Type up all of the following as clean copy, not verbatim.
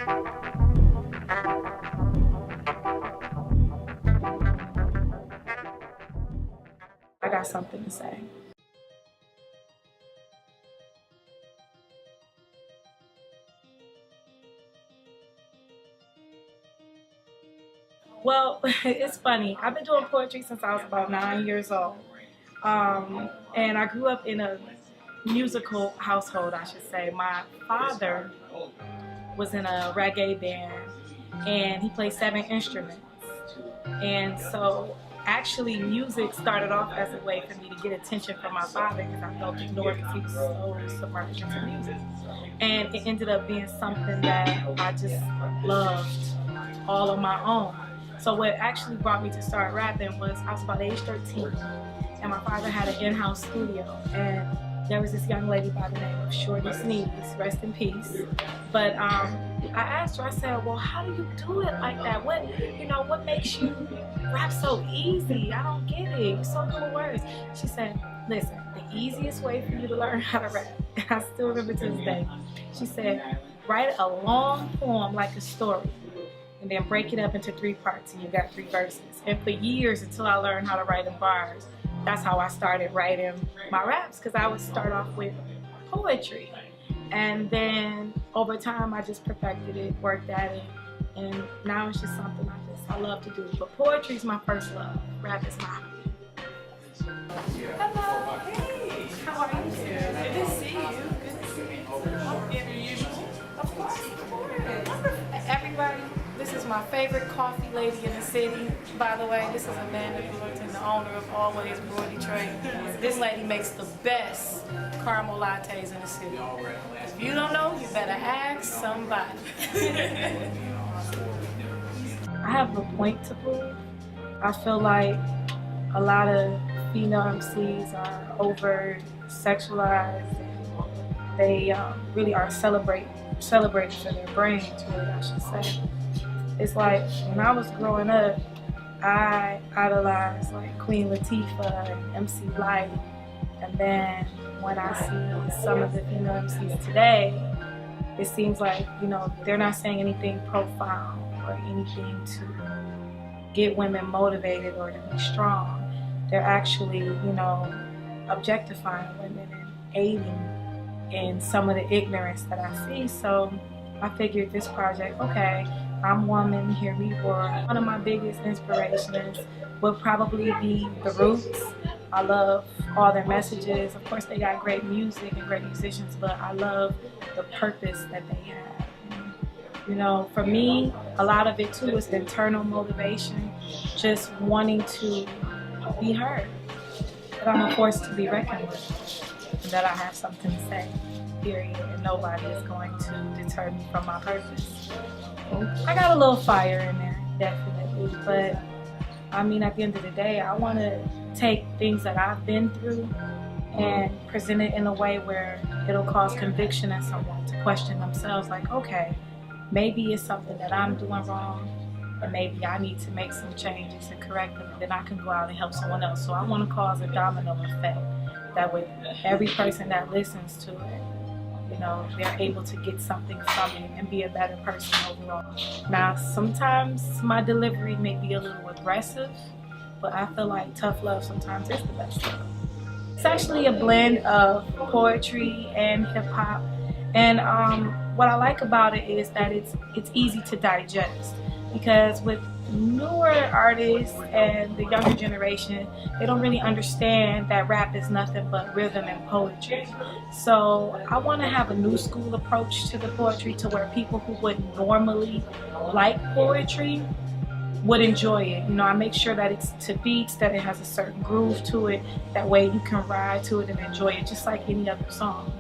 I got something to say. Well, it's funny. I've been doing poetry since I was about 9 years old. And I grew up in a musical household, I should say. My father was in a reggae band and he played 7 instruments. And so actually music started off as a way for me to get attention from my father because I felt ignored because he was so submerged into music. And it ended up being something that I just loved all on my own. So what actually brought me to start rapping was I was about age 13 and my father had an in-house studio and there was this young lady by the name of Shorty Sneeze, rest in peace. But I asked her, I said, well, how do you do it like that? What makes you rap so easy? I don't get it. You're so good with words. She said, listen, the easiest way for you to learn how to rap, and I still remember to this day, she said, write a long poem like a story and then break it up into 3 parts and you got 3 verses. And for years until I learned how to write in bars, that's how I started writing my raps, because I would start off with poetry. And then over time I just perfected it, worked at it, and now it's just something I love to do. But poetry is my first love. Rap is my hobby. Hello. Hey. How are you? Good to see you. Good to see you. Usual. Of course. Everybody, this is my favorite coffee lady in the city. By the way, this is Amanda Fullerton, the owner of Always Brew Detroit. This lady makes the best caramel lattes in the city. If you don't know, you better ask somebody. I have a point to prove. I feel like a lot of female MCs are over sexualized and they really are celebrated for their brains, really, I should say. It's like when I was growing up, I idolized like Queen Latifah and MC Lyte, and then when I see some of the female MCs today, it seems like, they're not saying anything profound or anything to get women motivated or to be strong. They're actually, objectifying women and aiding in some of the ignorance that I see. So I figured this project, okay, I'm woman, hear me roar. One of my biggest inspirations would probably be The Roots. I love all their messages. Of course, they got great music and great musicians, but I love the purpose that they have. For me, a lot of it too is internal motivation, just wanting to be heard, that I'm a force to be reckoned with, and that I have something to say, period, and nobody is going to deter me from my purpose. I got a little fire in there, definitely, but I mean, at the end of the day, I want to take things that I've been through and present it in a way where it'll cause conviction in someone to question themselves, like, okay, maybe it's something that I'm doing wrong, and maybe I need to make some changes and correct them, and then I can go out and help someone else. So I want to cause a domino effect, that with every person that listens to it, they're able to get something from it and be a better person overall. Now, sometimes my delivery may be a little aggressive, but I feel like tough love sometimes is the best love. It's actually a blend of poetry and hip hop, and what I like about it is that it's easy to digest, because with newer artists and the younger generation, they don't really understand that rap is nothing but rhythm and poetry. So I want to have a new school approach to the poetry, to where people who wouldn't normally like poetry would enjoy it. I make sure that it's to beats, that it has a certain groove to it, that way you can ride to it and enjoy it just like any other song.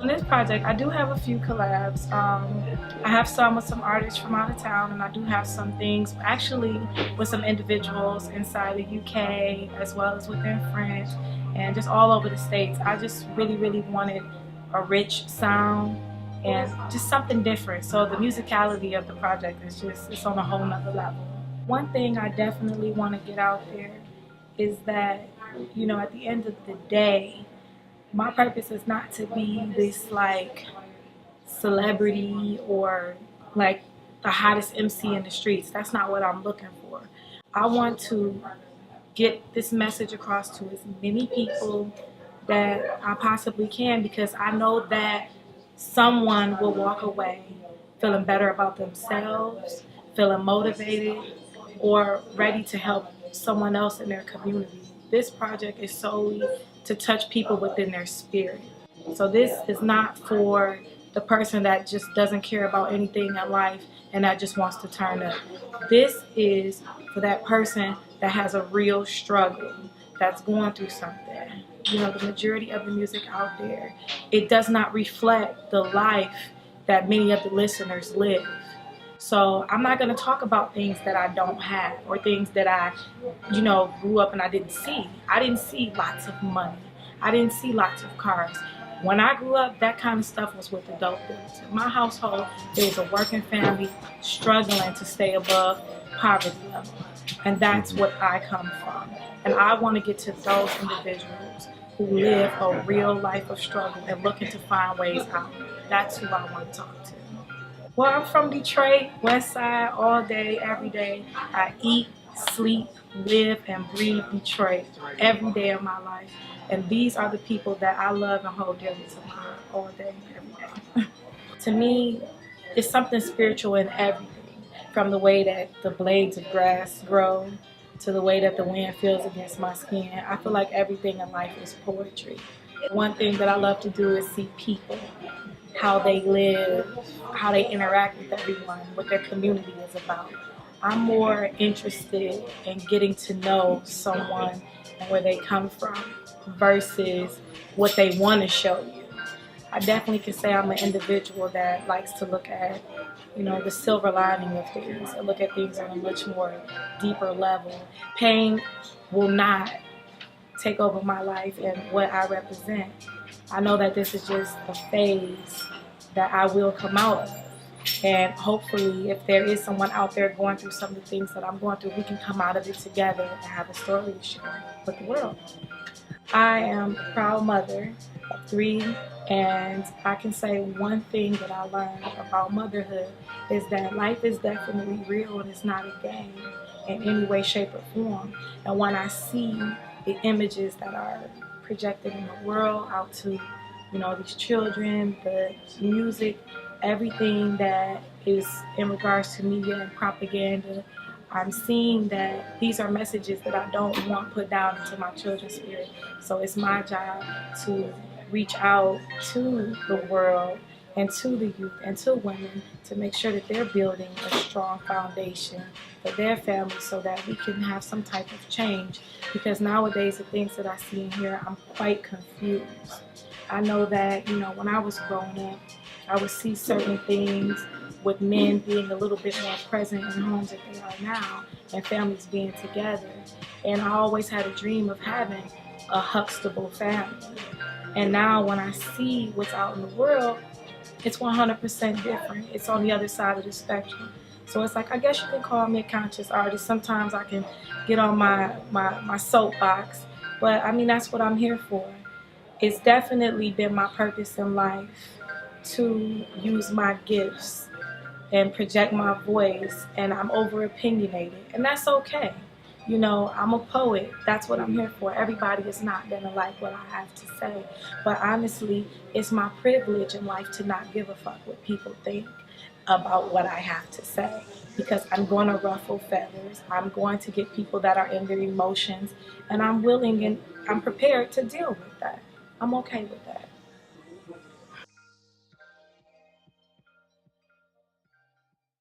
On this project, I do have a few collabs. I have some with some artists from out of town, and I do have some things actually with some individuals inside the UK as well as within France and just all over the States. I just really wanted a rich sound and just something different. So the musicality of the project is it's on a whole nother level. One thing I definitely want to get out there is that, at the end of the day, my purpose is not to be this like celebrity or like the hottest MC in the streets. That's not what I'm looking for. I want to get this message across to as many people that I possibly can, because I know that someone will walk away feeling better about themselves, feeling motivated, or ready to help someone else in their community. This project is solely to touch people within their spirit. So this is not for the person that just doesn't care about anything in life and that just wants to turn up. This is for that person that has a real struggle, that's going through something. You know, the majority of the music out there, it does not reflect the life that many of the listeners live. So I'm not going to talk about things that I don't have, or things that I, grew up and I didn't see. I didn't see lots of money. I didn't see lots of cars. When I grew up, that kind of stuff was with adult bills. In my household, there was a working family struggling to stay above poverty level. And that's what I come from. And I want to get to those individuals who live a real life of struggle and looking to find ways out. That's who I want to talk to. Well, I'm from Detroit, West Side, all day, every day. I eat, sleep, live, and breathe Detroit every day of my life. And these are the people that I love and hold dearly to my heart all day, every day. To me, it's something spiritual in everything. From the way that the blades of grass grow to the way that the wind feels against my skin. I feel like everything in life is poetry. One thing that I love to do is see people, how they live, how they interact with everyone, what their community is about. I'm more interested in getting to know someone and where they come from versus what they want to show you. I definitely can say I'm an individual that likes to look at, the silver lining of things and look at things on a much more deeper level. Pain will not take over my life and what I represent. I know that this is just a phase that I will come out of. And hopefully, if there is someone out there going through some of the things that I'm going through, we can come out of it together and have a story to share with the world. I am a proud mother of 3, and I can say one thing that I learned about motherhood is that life is definitely real and it's not a game in any way, shape, or form. And when I see the images that are projected in the world out to, these children, the music, everything that is in regards to media and propaganda, I'm seeing that these are messages that I don't want put down into my children's spirit. So it's my job to reach out to the world and to the youth and to women to make sure that they're building a strong foundation for their families so that we can have some type of change. Because nowadays the things that I see and hear, I'm quite confused. I know that, when I was growing up, I would see certain things with men being a little bit more present in homes than they are now, and families being together. And I always had a dream of having a Huxtable family. And now when I see what's out in the world, it's 100% different. It's on the other side of the spectrum. So it's like, I guess you can call me a conscious artist. Sometimes I can get on my soapbox, but I mean, that's what I'm here for. It's definitely been my purpose in life to use my gifts and project my voice, and I'm over opinionated, and that's okay. I'm a poet. That's what I'm here for. Everybody is not gonna like what I have to say, but honestly, it's my privilege in life to not give a fuck what people think about what I have to say, because I'm going to ruffle feathers. I'm going to get people that are in their emotions, and I'm willing and I'm prepared to deal with that. I'm okay with that.